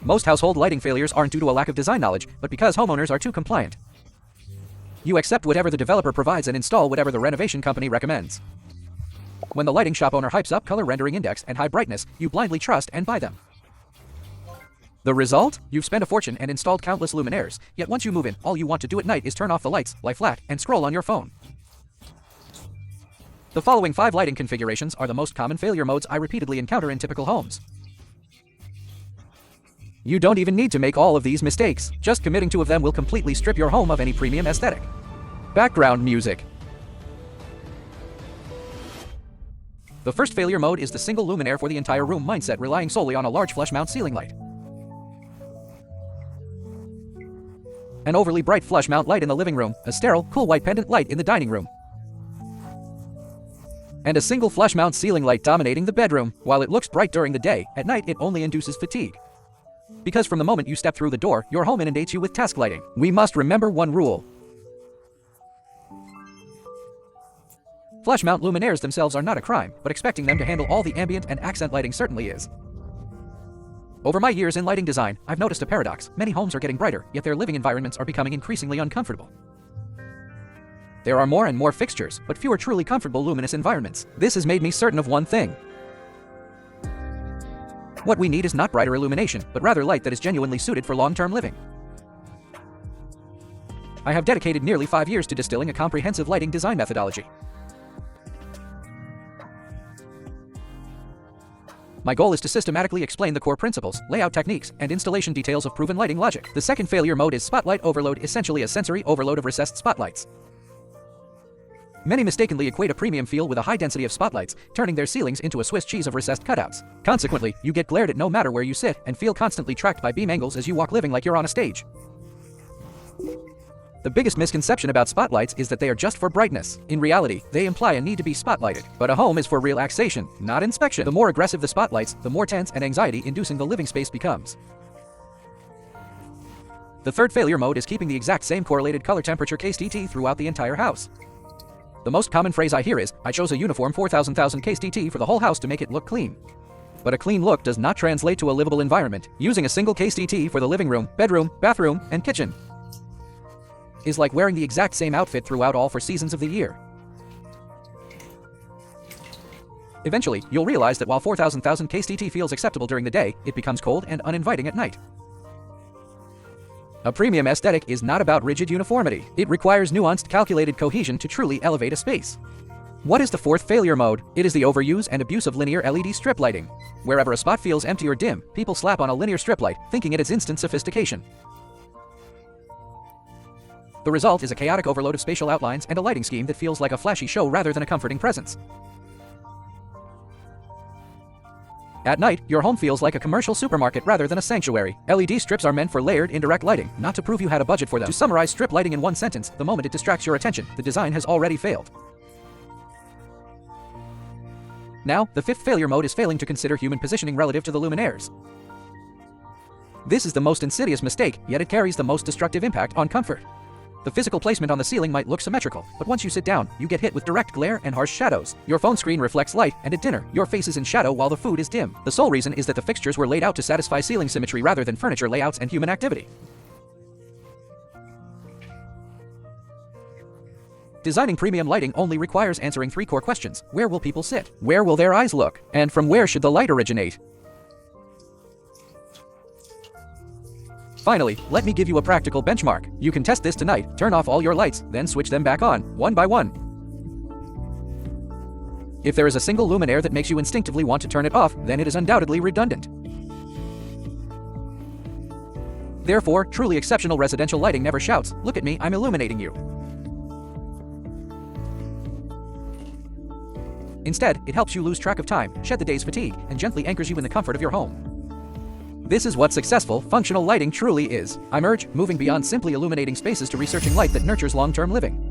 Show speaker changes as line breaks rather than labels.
Most household lighting failures aren't due to a lack of design knowledge, but because homeowners are too compliant. You accept whatever the developer provides and install whatever the renovation company recommends. When the lighting shop owner hypes up color rendering index and high brightness, you blindly trust and buy them. The result? You've spent a fortune and installed countless luminaires, yet once you move in, all you want to do at night is turn off the lights, lie flat, and scroll on your phone. The following 5 lighting configurations are the most common failure modes I repeatedly encounter in typical homes. You don't even need to make all of these mistakes. Just committing 2 of them will completely strip your home of any premium aesthetic. Background music. The first failure mode is the single luminaire for the entire room mindset, relying solely on a large flush mount ceiling light. An overly bright flush mount light in the living room, a sterile, cool white pendant light in the dining room, and a single flush mount ceiling light dominating the bedroom. While it looks bright during the day, at night it only induces fatigue. Because from the moment you step through the door, your home inundates you with task lighting. We must remember one rule. Flush mount luminaires themselves are not a crime, but expecting them to handle all the ambient and accent lighting certainly is. Over my years in lighting design, I've noticed a paradox. Many homes are getting brighter, yet their living environments are becoming increasingly uncomfortable. There are more and more fixtures, but fewer truly comfortable luminous environments. This has made me certain of one thing. What we need is not brighter illumination, but rather light that is genuinely suited for long-term living. I have dedicated nearly 5 years to distilling a comprehensive lighting design methodology. My goal is to systematically explain the core principles, layout techniques, and installation details of proven lighting logic. The second failure mode is spotlight overload, essentially a sensory overload of recessed spotlights. Many mistakenly equate a premium feel with a high density of spotlights, turning their ceilings into a Swiss cheese of recessed cutouts. Consequently, you get glared at no matter where you sit, and feel constantly tracked by beam angles as you walk, living like you're on a stage. The biggest misconception about spotlights is that they are just for brightness. In reality, they imply a need to be spotlighted. But a home is for relaxation, not inspection. The more aggressive the spotlights, the more tense and anxiety-inducing the living space becomes. The third failure mode is keeping the exact same correlated color temperature KSTT throughout the entire house. The most common phrase I hear is, "I chose a uniform 4000 KSTT for the whole house to make it look clean." But a clean look does not translate to a livable environment. Using a single KSTT for the living room, bedroom, bathroom, and kitchen is like wearing the exact same outfit throughout all 4 seasons of the year. Eventually, you'll realize that while 4000 KSTT feels acceptable during the day, it becomes cold and uninviting at night. A premium aesthetic is not about rigid uniformity. It requires nuanced, calculated cohesion to truly elevate a space. What is the fourth failure mode? It is the overuse and abuse of linear LED strip lighting. Wherever a spot feels empty or dim, people slap on a linear strip light, thinking it is instant sophistication. The result is a chaotic overload of spatial outlines and a lighting scheme that feels like a flashy show rather than a comforting presence. At night, your home feels like a commercial supermarket rather than a sanctuary. LED strips are meant for layered, indirect lighting, not to prove you had a budget for them. To summarize strip lighting in one sentence, the moment it distracts your attention, the design has already failed. Now, the fifth failure mode is failing to consider human positioning relative to the luminaires. This is the most insidious mistake, yet it carries the most destructive impact on comfort. The physical placement on the ceiling might look symmetrical, but once you sit down, you get hit with direct glare and harsh shadows. Your phone screen reflects light, and at dinner, your face is in shadow while the food is dim. The sole reason is that the fixtures were laid out to satisfy ceiling symmetry rather than furniture layouts and human activity. Designing premium lighting only requires answering 3 core questions. Where will people sit? Where will their eyes look? And from where should the light originate? Finally, let me give you a practical benchmark. You can test this tonight, turn off all your lights, then switch them back on, one by one. If there is a single luminaire that makes you instinctively want to turn it off, then it is undoubtedly redundant. Therefore, truly exceptional residential lighting never shouts, "Look at me, I'm illuminating you." Instead, it helps you lose track of time, shed the day's fatigue, and gently anchors you in the comfort of your home. This is what successful, functional lighting truly is. I'm moving beyond simply illuminating spaces to researching light that nurtures long-term living.